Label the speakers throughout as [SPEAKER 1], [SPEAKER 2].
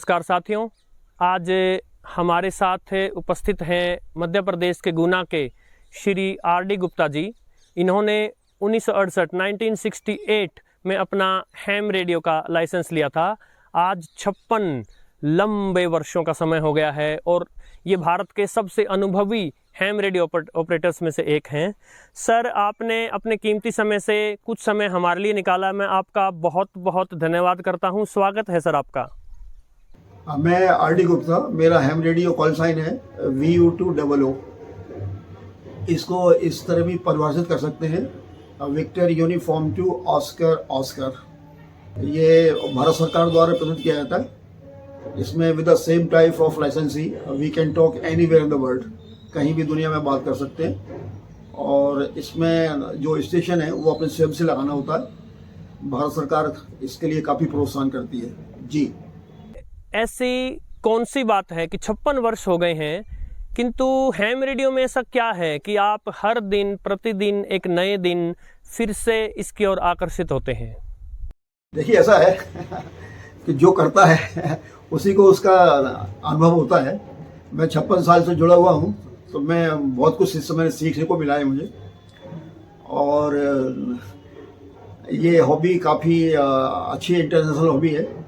[SPEAKER 1] नमस्कार साथियों, आज हमारे साथ उपस्थित हैं मध्य प्रदेश के गुना के श्री आर.डी. गुप्ता जी। इन्होंने 1968 में अपना हैम रेडियो का लाइसेंस लिया था। आज 56 लंबे वर्षों का समय हो गया है और ये भारत के सबसे अनुभवी हैम रेडियो ऑपरेटर्स में से एक हैं। सर, आपने अपने कीमती समय से कुछ समय हमारे लिए निकाला, मैं आपका बहुत बहुत धन्यवाद करता हूं। स्वागत है सर आपका।
[SPEAKER 2] मैं आर.डी. गुप्ता, मेरा हैम रेडियो कॉल साइन है VU200। इसको इस तरह भी परिभाषित कर सकते हैं, विक्टर यूनिफॉर्म 2 ऑस्कर। ये भारत सरकार द्वारा प्रदत्त किया जाता है। इसमें with the same type of licence we can talk anywhere in the world, कहीं भी दुनिया में बात कर सकते हैं। और इसमें जो स्टेशन है वो अपने स्वयं से लगाना होता है। भारत सरकार इसके लिए काफ़ी प्रोत्साहन करती है जी।
[SPEAKER 1] ऐसी कौन सी बात है कि 56 वर्ष हो गए हैं, किंतु हैम रेडियो में ऐसा क्या है कि आप हर दिन प्रतिदिन एक नए दिन फिर से इसकी ओर आकर्षित होते हैं?
[SPEAKER 2] देखिए, ऐसा है कि जो करता है उसी को उसका अनुभव होता है। मैं 56 साल से जुड़ा हुआ हूँ, तो मैं बहुत कुछ इस समय सीखने को मिला है मुझे। और ये हॉबी काफ़ी अच्छी इंटरनेशनल हॉबी है।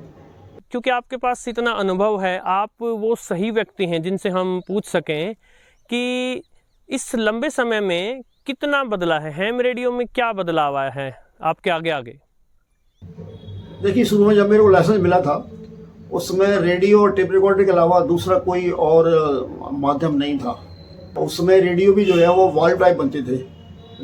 [SPEAKER 1] क्योंकि आपके पास इतना अनुभव है, आप वो सही व्यक्ति हैं जिनसे हम पूछ सकें कि इस लंबे समय में कितना बदला है, हैम रेडियो में क्या बदलाव आया है आपके आगे?
[SPEAKER 2] देखिए, शुरू में जब मेरे को लाइसेंस मिला था उस समय रेडियो और टेप रिकॉर्डर के अलावा दूसरा कोई और माध्यम नहीं था। उस समय रेडियो भी जो है वो वॉल टाइप बनते थे।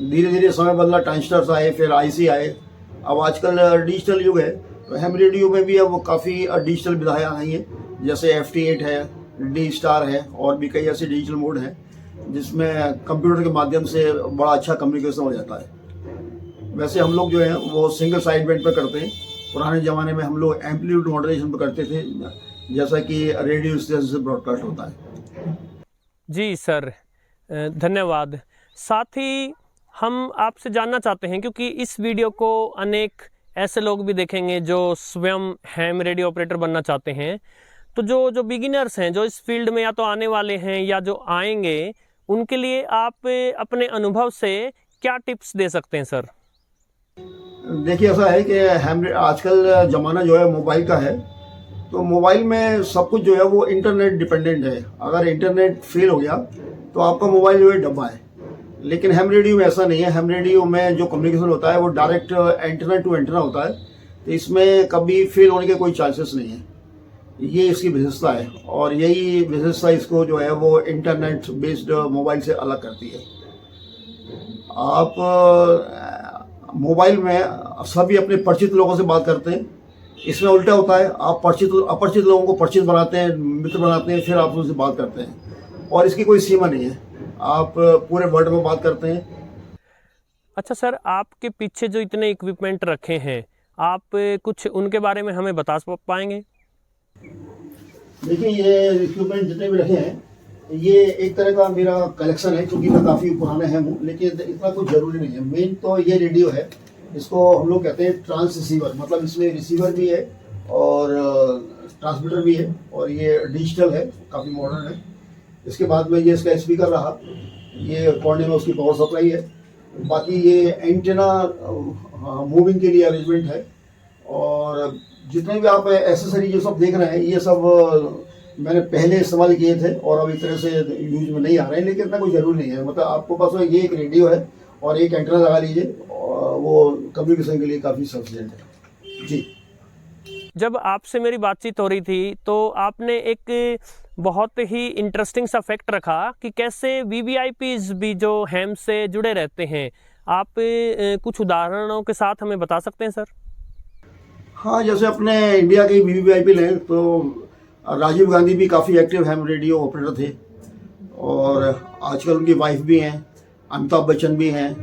[SPEAKER 2] धीरे धीरे समय बदला, ट्रांजिस्टर्स आए, फिर IC आए। अब आजकल डिजिटल युग है, तो हैम रेडियो में भी अब काफ़ी डिजिटल विधाएँ आई हैं, जैसे FT8 है, D-Star है, और भी कई ऐसे डिजिटल मोड हैं जिसमें कंप्यूटर के माध्यम से बड़ा अच्छा कम्युनिकेशन हो जाता है। वैसे हम लोग जो है वो सिंगल साइड बैंड पर करते हैं। पुराने ज़माने में हम लोग एम्पलीट्यूड मॉड्यूलेशन पर करते थे, जैसा कि रेडियो स्टेशन से ब्रॉडकास्ट होता है।
[SPEAKER 1] जी सर, धन्यवाद। साथ ही हम आपसे जानना चाहते हैं, क्योंकि इस वीडियो को अनेक ऐसे लोग भी देखेंगे जो स्वयं हैम रेडियो ऑपरेटर बनना चाहते हैं, तो जो बिगिनर्स हैं, जो इस फील्ड में या तो आने वाले हैं या जो आएंगे, उनके लिए आप अपने अनुभव से क्या टिप्स दे सकते हैं सर?
[SPEAKER 2] देखिए, ऐसा है कि आजकल ज़माना जो है मोबाइल का है, तो मोबाइल में सब कुछ जो है वो इंटरनेट डिपेंडेंट है। अगर इंटरनेट फेल हो गया तो आपका मोबाइल जो है डब्बा है। लेकिन हैम रेडियो में ऐसा नहीं है। हैम रेडियो में जो कम्युनिकेशन होता है वो डायरेक्ट एंटेना टू एंटेना होता है, तो इसमें कभी फेल होने के कोई चांसेस नहीं है। ये इसकी विशेषता है, और यही विशेषता इसको जो है वो इंटरनेट बेस्ड मोबाइल से अलग करती है। आप मोबाइल में सभी अपने परिचित लोगों से बात करते हैं, इसमें उल्टा होता है। आप अपरिचित लोगों को परिचित बनाते हैं, मित्र बनाते हैं, फिर आप उनसे बात करते हैं, और इसकी कोई सीमा नहीं है। आप पूरे वर्ल्ड में बात करते हैं।
[SPEAKER 1] अच्छा सर, आपके पीछे जो इतने इक्विपमेंट रखे हैं, आप कुछ उनके बारे में हमें बता पाएंगे?
[SPEAKER 2] देखिए, ये इक्विपमेंट जितने भी रखे हैं, ये एक तरह का मेरा कलेक्शन है, क्योंकि मैं काफ़ी पुराना है हूँ, लेकिन इतना कुछ ज़रूरी नहीं है। मेन तो ये रेडियो है, इसको हम लोग कहते हैं ट्रांस रिसीवर। मतलब इसमें रिसीवर भी है और ट्रांसमीटर भी है, और ये डिजिटल है, काफ़ी मॉडर्न है। इसके बाद में ये इसका स्पीकर रहा, ये कोने में उसकी पावर सप्लाई है। बाकी ये एंटेना मूविंग के लिए अरेंजमेंट है। और जितने भी आप एसेसरी जो सब देख रहे हैं, ये सब मैंने पहले इस्तेमाल किए थे और अब इस तरह से यूज में नहीं आ रहे हैं, लेकिन इतना कोई ज़रूरी नहीं है। मतलब आपको पास ये एक रेडियो है और एक एंटेना लगा लीजिए, और वो कम्युनिकेशन के लिए काफ़ी सफिशिएंट है जी।
[SPEAKER 1] जब आपसे मेरी बातचीत हो रही थी तो आपने एक बहुत ही इंटरेस्टिंग सा फैक्ट रखा कि कैसे VVIPs भी जो हैम से जुड़े रहते हैं। आप कुछ उदाहरणों के साथ हमें बता सकते हैं सर?
[SPEAKER 2] हाँ, जैसे अपने इंडिया के VVIP लें तो राजीव गांधी भी काफ़ी एक्टिव हैम रेडियो ऑपरेटर थे, और आजकल उनकी वाइफ भी हैं, अमिताभ बच्चन भी हैं,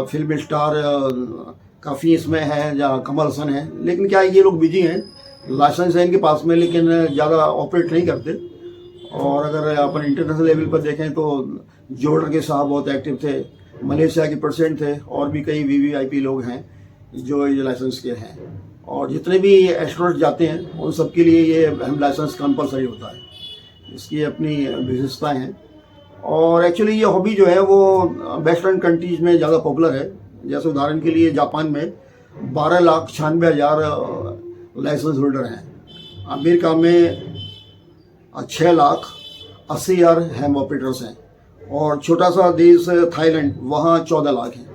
[SPEAKER 2] फिल्म स्टार काफ़ी इसमें है, जहाँ कमल हसन है। लेकिन क्या ये लोग बिजी हैं, लाइसेंस है इनके पास में, लेकिन ज़्यादा ऑपरेट नहीं करते। और अगर अपन इंटरनेशनल लेवल पर देखें तो जॉर्डन के साहब बहुत एक्टिव थे, मलेशिया के प्रेसिडेंट थे, और भी कई VVIP लोग हैं जो ये लाइसेंस के हैं। और जितने भी एस्ट्रोनॉट जाते हैं उन सब के लिए ये हेम लाइसेंस कंपलसरी होता है। इसकी अपनी विशेषताएँ हैं और एक्चुअली ये हॉबी जो है वो वेस्टर्न कंट्रीज में ज़्यादा पॉपुलर है। जैसे उदाहरण के लिए जापान में 12,96,000 लाइसेंस होल्डर हैं। अमेरिका में 6,80,000 हेम ऑपरेटर्स हैं और छोटा सा देश थाईलैंड, वहाँ 14 लाख हैं।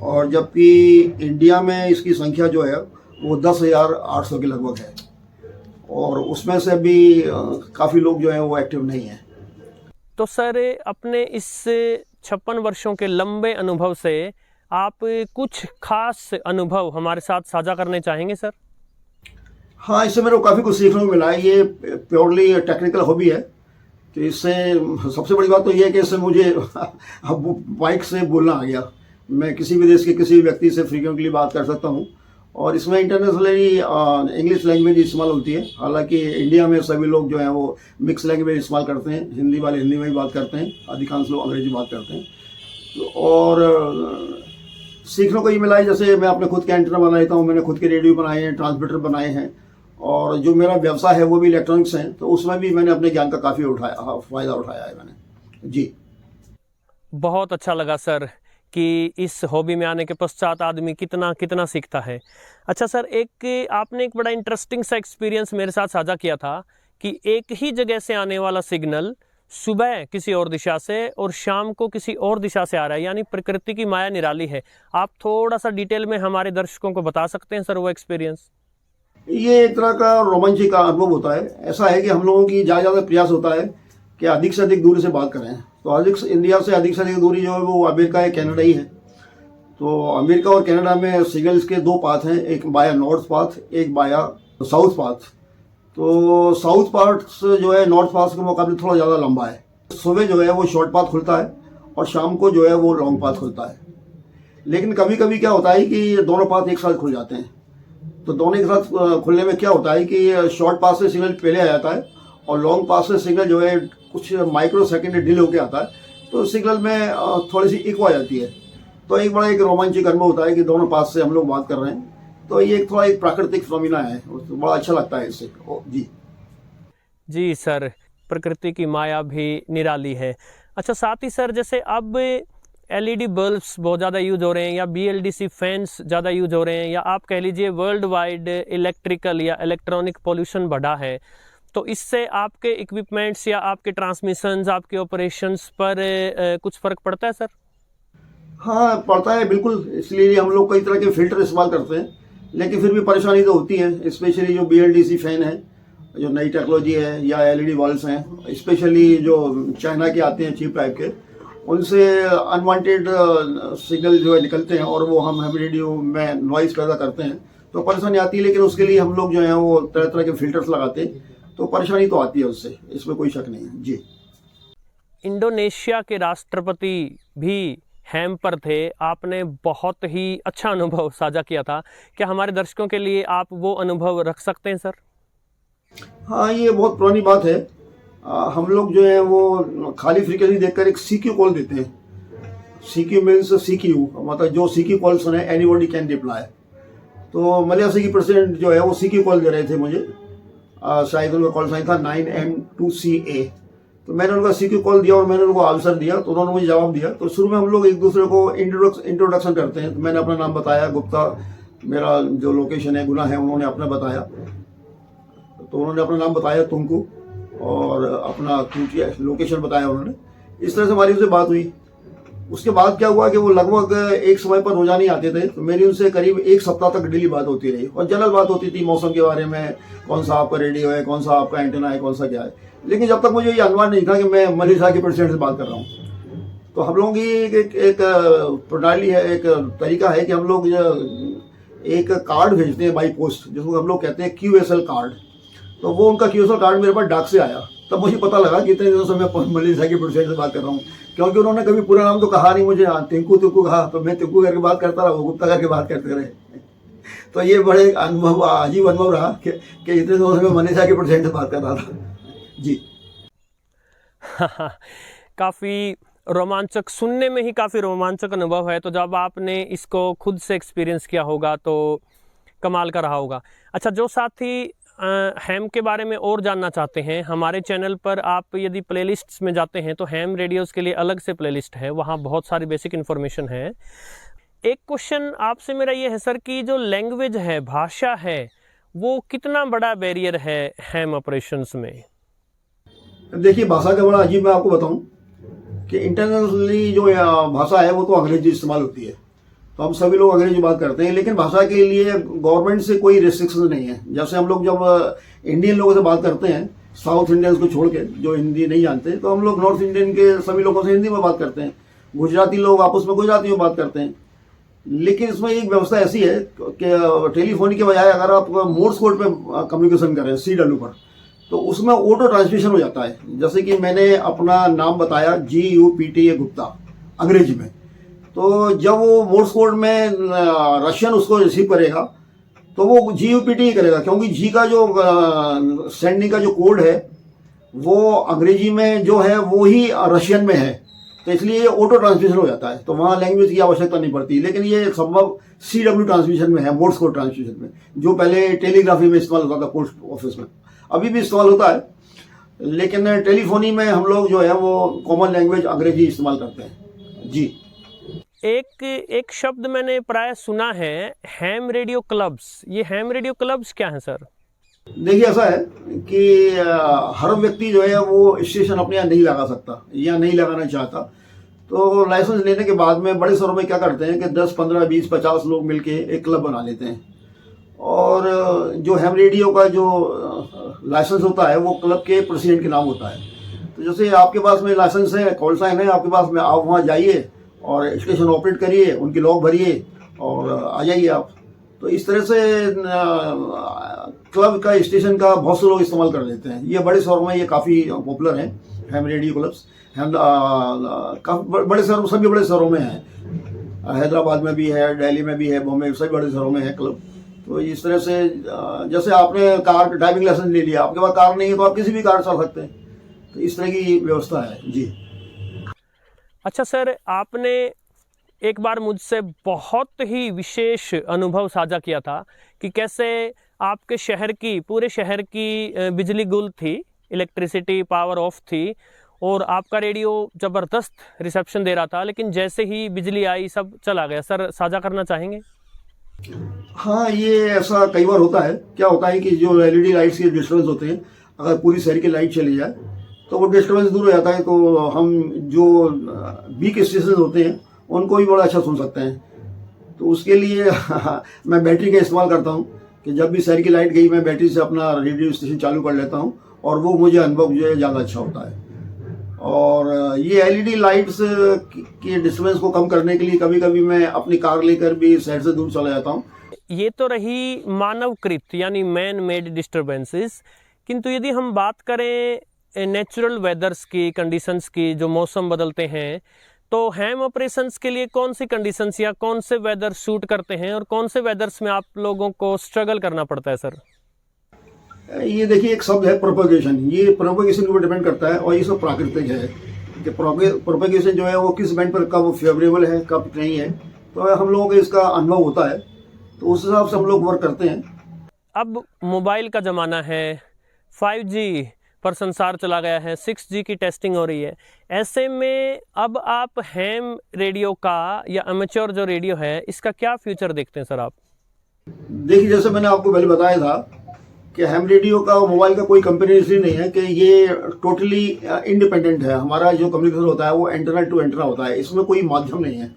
[SPEAKER 2] और जबकि इंडिया में इसकी संख्या जो है वो 10,800 के लगभग है और उसमें से भी काफ़ी लोग जो हैं वो एक्टिव नहीं हैं।
[SPEAKER 1] तो सर, अपने इस 56 वर्षों के लंबे अनुभव से आप कुछ खास अनुभव हमारे साथ साझा करने चाहेंगे सर?
[SPEAKER 2] हाँ, इससे मेरे को काफ़ी कुछ सीखने को मिला है। ये प्योरली टेक्निकल हॉबी है, तो इससे सबसे बड़ी बात तो ये है कि इससे मुझे अब बाइक से बोलना आ गया। मैं किसी भी देश के किसी भी व्यक्ति से फ्रीक्वेंटली बात कर सकता हूँ और इसमें इंटरनेशनली इंग्लिश लैंग्वेज इस्तेमाल होती है। हालांकि इंडिया में सभी लोग जो हैं वो मिक्स लैंग्वेज इस्तेमाल करते हैं। हिंदी वाले हिंदी में ही बात करते हैं, अधिकांश लोग अंग्रेजी बात करते हैं। तो और सीखने को ये मिला है, जैसे मैं अपने खुद के एंटीना बनाता हूँ, मैंने खुद के रेडियो बनाए हैं, ट्रांसमीटर बनाए हैं और जो मेरा व्यवसाय है वो भी इलेक्ट्रॉनिक्स है, तो उसमें भी मैंने अपने ज्ञान का काफ़ी फ़ायदा उठाया है मैंने। जी,
[SPEAKER 1] बहुत अच्छा लगा सर कि इस हॉबी में आने के पश्चात आदमी कितना कितना सीखता है। अच्छा सर, आपने एक बड़ा इंटरेस्टिंग सा एक्सपीरियंस मेरे साथ साझा किया था कि एक ही जगह से आने वाला सिग्नल सुबह किसी और दिशा से और शाम को किसी और दिशा से आ रहा है, यानी प्रकृति की माया निराली है। आप थोड़ा सा डिटेल में हमारे दर्शकों को बता सकते हैं सर वो एक्सपीरियंस?
[SPEAKER 2] ये एक तरह का रोमांचिक का अनुभव होता है। ऐसा है कि हम लोगों की ज़्यादा प्रयास होता है कि अधिक से अधिक दूरी से बात करें। तो इंडिया से अधिक दूरी जो है वो अमेरिका या कनाडा ही है। तो अमेरिका और कनाडा में सिग्नल्स के दो पाथ हैं, एक बाया नॉर्थ पाथ, एक बाया साउथ पाथ। तो साउथ पाथ जो है नॉर्थ पाथ के मुकाबले थोड़ा ज़्यादा लंबा है। सुबह जो है वो शॉर्ट पाथ खुलता है और शाम को जो है वो लॉन्ग पाथ खुलता है। लेकिन कभी कभी क्या होता है कि दोनों पाथ एक साथ खुल जाते हैं। तो दोनों एक साथ खुलने में क्या होता है कि शॉर्ट पास से सिग्नल पहले आ जाता है और लॉन्ग पास से सिग्नल जो है कुछ माइक्रो सेकेंड डिले होकर आता है, तो सिग्नल में थोड़ी सी इको आ जाती है। तो एक रोमांचक अनुभव होता है कि दोनों पास से हम लोग बात कर रहे हैं। तो ये एक प्राकृतिक फिनोमेना है, तो बड़ा अच्छा लगता है इससे। जी
[SPEAKER 1] जी सर, प्रकृति की माया भी निराली है। अच्छा, साथ ही सर, जैसे अब एलईडी बल्ब्स बहुत ज़्यादा यूज हो रहे हैं या बीएलडीसी फैंस ज़्यादा यूज हो रहे हैं, या आप कह लीजिए वर्ल्ड वाइड इलेक्ट्रिकल या इलेक्ट्रॉनिक पॉल्यूशन बढ़ा है, तो इससे आपके इक्विपमेंट्स या आपके ट्रांसमिशंस, आपके ऑपरेशंस पर कुछ फ़र्क पड़ता है सर?
[SPEAKER 2] हाँ, पड़ता है बिल्कुल। इसलिए हम लोग कई तरह के फिल्टर इस्तेमाल करते हैं, लेकिन फिर भी परेशानी तो होती है। स्पेशली जो बीएलडीसी फैन है, जो नई टेक्नोलॉजी है, या एलईडी बल्ब्स हैं, स्पेशली जो चाइना के आते हैं चीप टाइप के, उनसे अनवांटेड सिग्नल जो है निकलते हैं और वो हम रेडियो में नॉइज़ पैदा करते हैं, तो परेशानी आती है। लेकिन उसके लिए हम लोग जो हैं वो तरह तरह के फिल्टर्स लगाते हैं, तो परेशानी तो आती है उससे, इसमें कोई शक नहीं है। जी,
[SPEAKER 1] इंडोनेशिया के राष्ट्रपति भी हैम पर थे। आपने बहुत ही अच्छा अनुभव साझा किया था। क्या हमारे दर्शकों के लिए आप वो अनुभव रख सकते हैं सर?
[SPEAKER 2] हाँ, ये बहुत पुरानी बात है। हम लोग जो है वो खाली फ्रीक्वेंसी देखकर एक सीक्यू कॉल देते हैं। सीक्यू मीन्स सीक्यू, मतलब जो सीक्यू कॉल सुने एनीबॉडी कैन रिप्लाई। तो मलयासी की प्रेसिडेंट जो है वो सीक्यू कॉल दे रहे थे मुझे। शायद उनका कॉल साइन था 9M2CA। तो मैंने उनका सीक्यू कॉल दिया और मैंने उनको आंसर दिया, तो उन्होंने मुझे जवाब दिया। तो शुरू में हम लोग एक दूसरे को इंट्रोडक्शन करते हैं। तो मैंने अपना नाम बताया, गुप्ता मेरा जो लोकेशन है, गुना है, उन्होंने अपना बताया। तो उन्होंने अपना नाम बताया तुमको, और अपना लोकेशन बताया उन्होंने। इस तरह से हमारी उनसे बात हुई। उसके बाद क्या हुआ कि वो लगभग एक समय पर रोजाना ही आते थे। तो मेरी उनसे करीब एक सप्ताह तक डेली बात होती रही और जनरल बात होती थी मौसम के बारे में, कौन सा आपका रेडियो है, कौन सा आपका एंटेना है, कौन सा क्या है। लेकिन जब तक मुझे ये अनुमान नहीं था कि मैं मलेशिया के प्रेसिडेंट से बात कर रहा हूँ। तो हम लोगों की एक प्रणाली है, एक तरीका है कि हम लोग एक कार्ड भेजते हैं बाई पोस्ट, जिसको हम लोग कहते हैं QSL कार्ड। तो वो उनका QSL कार्ड मेरे पास डाक से आया। तब मुझे पता लगा कि इतने दिनों से मैं मलेशिया के प्रेसिडेंट से बात कर रहा हूँ, क्योंकि उन्होंने कभी पूरा नाम तो कहा नहीं मुझे। तिंकू कहा, तो मैं तिंकू करके बात करता रहा, वो गुप्ता करके बात करते रहे। तो ये बड़े अनुभव, अजीब अनुभव रहा कि इतने दिनों से मैं मलेशिया के प्रेसिडेंट से बात कर रहा था। जी
[SPEAKER 1] काफ़ी रोमांचक, सुनने में ही काफ़ी रोमांचक अनुभव है। तो जब आपने इसको खुद से एक्सपीरियंस किया होगा तो कमाल का रहा होगा। अच्छा, जो साथी हैम के बारे में और जानना चाहते हैं, हमारे चैनल पर आप यदि प्लेलिस्ट्स में जाते हैं तो हैम रेडियोस के लिए अलग से प्लेलिस्ट है, वहाँ बहुत सारी बेसिक इन्फॉर्मेशन है। एक क्वेश्चन आपसे मेरा ये है सर कि जो लैंग्वेज है, भाषा है, वो कितना बड़ा बैरियर है हैम ऑपरेशंस में?
[SPEAKER 2] देखिए, भाषा का बड़ा अजीब, मैं आपको बताऊं कि इंटरनेशनली जो भाषा है वो तो अंग्रेजी इस्तेमाल होती है, तो हम सभी लोग अंग्रेजी बात करते हैं, लेकिन भाषा के लिए गवर्नमेंट से कोई रिस्ट्रिक्शन नहीं है। जैसे हम लोग जब इंडियन लोगों से बात करते हैं, साउथ इंडियंस को छोड़ के जो हिंदी नहीं जानते, तो हम लोग नॉर्थ इंडियन के सभी लोगों से हिंदी में बात करते हैं। गुजराती लोग आपस में गुजराती में बात करते हैं। लेकिन इसमें एक व्यवस्था ऐसी है कि टेलीफोन के बजाय अगर आप मोर्स कोड पे कम्युनिकेशन करें, CW पर, तो उसमें ऑटो ट्रांसलेशन हो जाता है। जैसे कि मैंने अपना नाम बताया GUPT गुप्ता अंग्रेजी में, तो जब वो मोर्स कोड में रशियन उसको रिसीव करेगा तो वो GUPT ही करेगा, क्योंकि जी का जो सेंडिंग का जो कोड है वो अंग्रेजी में जो है वो ही रशियन में है, तो इसलिए ये ऑटो ट्रांसलेशन हो जाता है, तो वहाँ लैंग्वेज की आवश्यकता नहीं पड़ती। लेकिन ये संभव CW ट्रांसमिशन में है, मोर्स कोड ट्रांसमिशन में, जो पहले टेलीग्राफी में इस्तेमाल होता था, पोस्ट ऑफिस में अभी भी इस्तेमाल होता है, लेकिन टेलीफोनी में हम लोग जो है वो कॉमन लैंग्वेज अंग्रेजी इस्तेमाल करते हैं जी।
[SPEAKER 1] एक शब्द मैंने प्राय सुना है, हैम रेडियो क्लब्स। ये हैम रेडियो क्लब्स क्या है सर?
[SPEAKER 2] देखिए, ऐसा है कि हर व्यक्ति जो है वो स्टेशन अपने यहाँ नहीं लगा सकता या नहीं लगाना चाहता, तो लाइसेंस लेने के बाद में बड़े शहरों में क्या करते हैं कि 10, 15, 20, 50 लोग मिलके एक क्लब बना लेते हैं, और जो हैम रेडियो का जो लाइसेंस होता है वो क्लब के प्रेसिडेंट के नाम होता है। तो जैसे आपके पास में लाइसेंस है, कॉल साइन है आपके पास में, आप वहाँ जाइए और स्टेशन ऑपरेट करिए, उनकी लॉग भरिए और आ जाइए आप। तो इस तरह से क्लब का, स्टेशन का बहुत से लोग इस्तेमाल कर लेते हैं। ये बड़े शहरों में ये काफ़ी पॉपुलर है, हैम रेडियो क्लब्स। काफ़ी बड़े शहरों, सभी बड़े शहरों में है, हैदराबाद में भी है, दिल्ली में भी है, बॉम्बे, सभी बड़े शहरों में है क्लब। तो इस तरह से जैसे आपने कार ड्राइविंग लाइसेंस ले लिया, आपके पास कार नहीं है तो आप किसी भी कार चला सकते हैं, तो इस तरह की व्यवस्था है जी।
[SPEAKER 1] अच्छा सर, आपने एक बार मुझसे बहुत ही विशेष अनुभव साझा किया था कि कैसे आपके शहर की, पूरे शहर की बिजली गुल थी, इलेक्ट्रिसिटी पावर ऑफ थी, और आपका रेडियो ज़बरदस्त रिसेप्शन दे रहा था, लेकिन जैसे ही बिजली आई सब चला गया। सर, साझा करना चाहेंगे?
[SPEAKER 2] हाँ, ये ऐसा कई बार होता है। क्या होता है कि जो LED लाइट्स के डिस्टर्बेंस होते हैं, अगर पूरी शहर की लाइट चली जाए तो वो डिस्टर्बेंस दूर हो जाता है, तो हम जो वीक स्टेशन होते हैं उनको भी बड़ा अच्छा सुन सकते हैं। तो उसके लिए मैं बैटरी का इस्तेमाल करता हूँ कि जब भी शहर की लाइट गई मैं बैटरी से अपना रेडियो स्टेशन चालू कर लेता हूँ, और वो मुझे अनुभव जो है ज़्यादा अच्छा होता है। और ये LED लाइट्स की डिस्टर्बेंस को कम करने के लिए कभी कभी मैं अपनी कार लेकर भी शहर से दूर चला जाता हूँ।
[SPEAKER 1] ये तो रही मानवकृत यानी मैन मेड डिस्टर्बेंसेस, किंतु यदि हम बात करें नेचुरल वेदर्स की, कंडीशंस की, जो मौसम बदलते हैं, तो हैम ऑपरेशंस के लिए कौन सी कंडीशंस या कौन से वेदर सूट करते हैं और कौन से वेदर्स में आप लोगों को स्ट्रगल करना पड़ता है सर?
[SPEAKER 2] ये देखिए, एक शब्द है प्रोपेगेशन। ये प्रोपेगेशन के ऊपर डिपेंड करता है, और ये सब प्राकृतिक है कि प्रोपेगेशन जो है वो किस बैंड पर कब फेवरेबल है, कब नहीं है, तो हम लोगों को इसका अनुभव होता है, तो उस हिसाब से हम लोग वर्क करते हैं।
[SPEAKER 1] अब मोबाइल का ज़माना है, 5G पर संसार चला गया है, 6G की टेस्टिंग हो रही है। ऐसे में अब आप हैम रेडियो का या अमेच्योर जो रेडियो है, इसका क्या फ्यूचर देखते हैं सर आप?
[SPEAKER 2] देखिए, जैसे मैंने आपको पहले बताया था कि हैम रेडियो का और मोबाइल का कोई कंपेरिजन नहीं है, कि ये टोटली इंडिपेंडेंट है। हमारा जो कम्युनिकेशन होता है वो एंटेना टू एंटेना होता है, इसमें कोई माध्यम नहीं है।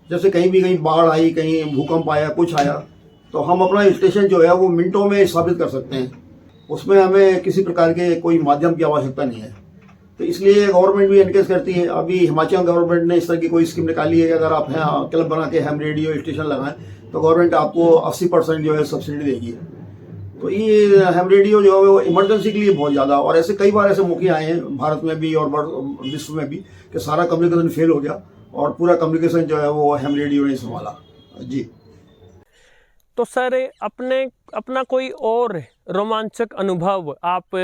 [SPEAKER 2] जैसे कहीं बाढ़ आई, कहीं भूकंप आया, कुछ आया, तो हम अपना स्टेशन जो है वो मिनटों में स्थापित कर सकते हैं, उसमें हमें किसी प्रकार के कोई माध्यम की आवश्यकता नहीं है। तो इसलिए गवर्नमेंट भी एनकरेज करती है। अभी हिमाचल गवर्नमेंट ने इस तरह की कोई स्कीम निकाली है कि अगर आप यहाँ क्लब बना के हैम रेडियो स्टेशन लगाएं तो गवर्नमेंट आपको 80% जो है सब्सिडी देगी। तो ये हैम रेडियो जो है वो इमरजेंसी के लिए बहुत ज़्यादा, और ऐसे कई बार ऐसे मौके आए हैं भारत में भी और विश्व में भी कि सारा कम्युनिकेशन फेल हो गया और पूरा कम्युनिकेशन जो है वो हैम रेडियो ने संभाला जी।
[SPEAKER 1] तो सर, अपना कोई और रोमांचक अनुभव आप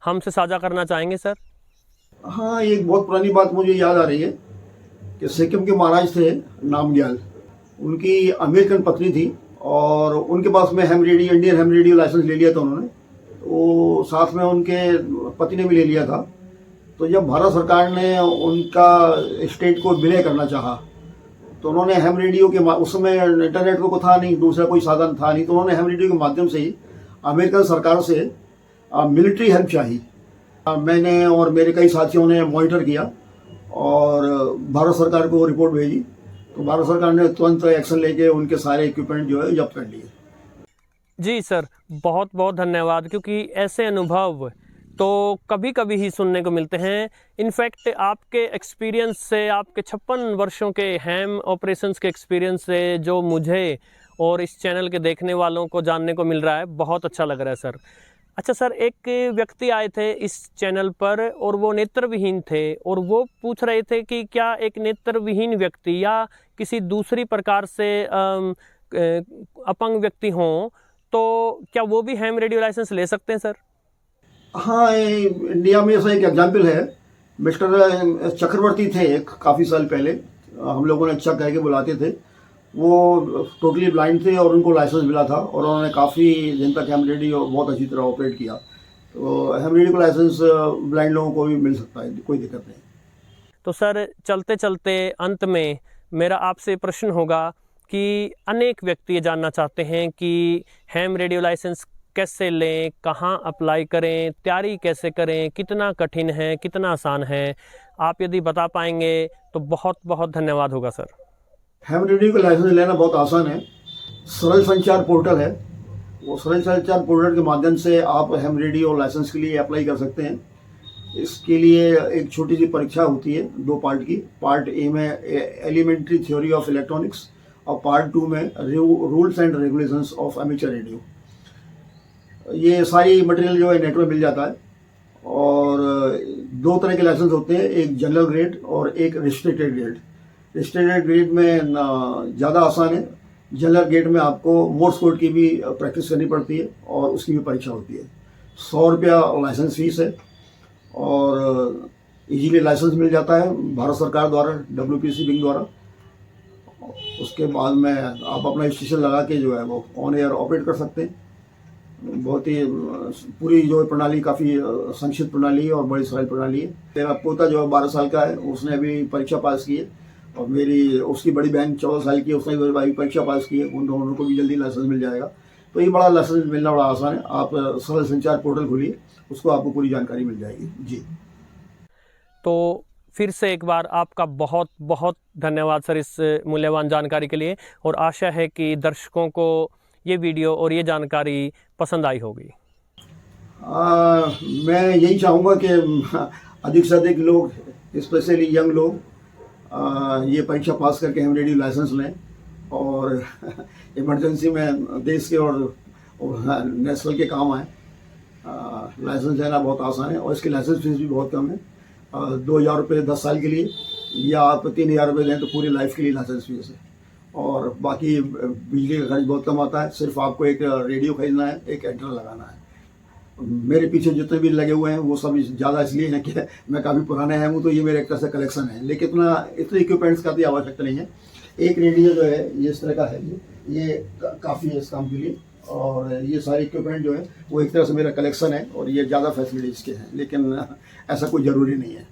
[SPEAKER 1] हमसे साझा करना चाहेंगे सर?
[SPEAKER 2] हाँ, एक बहुत पुरानी बात मुझे याद आ रही है कि सिक्किम के महाराज थे नामग्याल, उनकी अमेरिकन पत्नी थी और उनके पास में ham radio, Indian ham radio licence ले लिया था उन्होंने। तो साथ में उनके पति ने भी ले लिया था। तो जब भारत सरकार ने उनका स्टेट को विलय करना चाहा, तो उन्होंने हैम रेडियो के उस समय इंटरनेट तो था नहीं, दूसरा कोई साधन था नहीं, तो उन्होंने हैम रेडियो के माध्यम से ही अमेरिकन सरकार से मिलिट्री हेल्प चाही। मैंने और मेरे कई साथियों ने मॉनिटर किया और भारत सरकार को रिपोर्ट भेजी। तो भारत सरकार ने तुरंत एक्शन लेके उनके सारे इक्विपमेंट जो है जब्त कर लिए।
[SPEAKER 1] जी सर, बहुत बहुत धन्यवाद, क्योंकि ऐसे अनुभव तो कभी कभी ही सुनने को मिलते हैं। इनफैक्ट आपके एक्सपीरियंस से, आपके 56 वर्षों के हैम ऑपरेशंस के एक्सपीरियंस से जो मुझे और इस चैनल के देखने वालों को जानने को मिल रहा है, बहुत अच्छा लग रहा है सर। अच्छा सर, एक व्यक्ति आए थे इस चैनल पर और वो नेत्रविहीन थे, और वो पूछ रहे थे कि क्या एक नेत्रविहीन व्यक्ति या किसी दूसरी प्रकार से अपंग व्यक्ति हों तो क्या वो भी हैम रेडियो लाइसेंस ले सकते हैं सर?
[SPEAKER 2] हाँ, इंडिया में ऐसा एक एग्जाम्पल है। मिस्टर चक्रवर्ती थे, एक काफ़ी साल पहले हम लोगों ने अच्छा कह के बुलाते थे। वो टोटली ब्लाइंड थे और उनको लाइसेंस मिला था और उन्होंने काफ़ी दिन तक हैम रेडियो बहुत अच्छी तरह ऑपरेट किया। तो हैम रेडियो का लाइसेंस ब्लाइंड लोगों को भी मिल सकता है, कोई दिक्कत नहीं।
[SPEAKER 1] तो सर, चलते चलते अंत में मेरा आपसे प्रश्न होगा कि अनेक व्यक्ति ये जानना चाहते हैं कि हैम रेडियो लाइसेंस कैसे लें, कहाँ अप्लाई करें, तैयारी कैसे करें, कितना कठिन है, कितना आसान है। आप यदि बता पाएंगे तो बहुत बहुत धन्यवाद होगा सर।
[SPEAKER 2] हैम रेडियो का लाइसेंस लेना बहुत आसान है। सरल संचार पोर्टल है, वो सरल संचार पोर्टल के माध्यम से आप हैम रेडियो लाइसेंस के लिए अप्लाई कर सकते हैं। इसके लिए एक छोटी सी परीक्षा होती है 2 पार्ट की। पार्ट ए में एलिमेंट्री थ्योरी ऑफ इलेक्ट्रॉनिक्स और पार्ट 2 में rules and regulations of amateur radio. ये सारी मटेरियल जो है नेट में मिल जाता है। और 2 तरह के लाइसेंस होते हैं, एक जनरल ग्रेड और एक रिस्ट्रिक्टेड ग्रेड। रिस्ट्रिक्टेड ग्रेड में ज़्यादा आसान है। जनरल ग्रेड में आपको मोर्स कोड की भी प्रैक्टिस करनी पड़ती है और उसकी भी परीक्षा होती है। 100 रुपया लाइसेंस फीस है और इजीली लाइसेंस मिल जाता है भारत सरकार द्वारा, WPC विंग द्वारा। उसके बाद में आप अपना स्टेशन लगा के जो है वो ऑन एयर ऑपरेट कर सकते हैं। बहुत ही पूरी जो प्रणाली काफ़ी संक्षिप्त प्रणाली है और बड़ी सरल प्रणाली है। मेरा पोता जो है 12 साल का है, उसने अभी परीक्षा पास की है और उसकी बड़ी बहन 14 साल की है, उसने भी परीक्षा पास की है। उन दोनों को भी जल्दी लाइसेंस मिल जाएगा। तो ये बड़ा लाइसेंस मिलना बड़ा आसान है। आप सरल संचार पोर्टल खोलिए, उसको आपको पूरी जानकारी मिल जाएगी। जी,
[SPEAKER 1] तो फिर से एक बार आपका बहुत बहुत धन्यवाद सर इस मूल्यवान जानकारी के लिए, और आशा है कि दर्शकों को ये वीडियो और ये जानकारी पसंद आई होगी।
[SPEAKER 2] मैं यही चाहूँगा कि अधिक से अधिक लोग, स्पेशली यंग लोग, ये परीक्षा पास करके हैम रेडियो लाइसेंस लें और इमरजेंसी में देश के और नेशनल के काम आए। लाइसेंस लेना बहुत आसान है और इसकी लाइसेंस फीस भी बहुत कम है। 2,000 रुपये 10 साल के लिए, या आप 3,000 रुपये दें तो पूरी लाइफ के लिए लाइसेंस फीस है। और बाकी बिजली का खर्च बहुत कम आता है। सिर्फ आपको एक रेडियो खरीदना है, एक एंटेना लगाना है। मेरे पीछे जितने भी लगे हुए हैं वो सब ज़्यादा इसलिए हैं कि मैं काफ़ी पुराने हैं हूँ, तो ये मेरे एक तरह से कलेक्शन है। लेकिन इतने इक्विपमेंट्स का भी आवश्यकता नहीं है। एक रेडियो जो है ये इस तरह का है, ये काफ़ी है इस काम के लिए। और ये सारे इक्विपमेंट जो है वो एक तरह से मेरा कलेक्शन है और ये ज़्यादा फैसिलिटीज़ के हैं, लेकिन ऐसा कोई ज़रूरी नहीं है।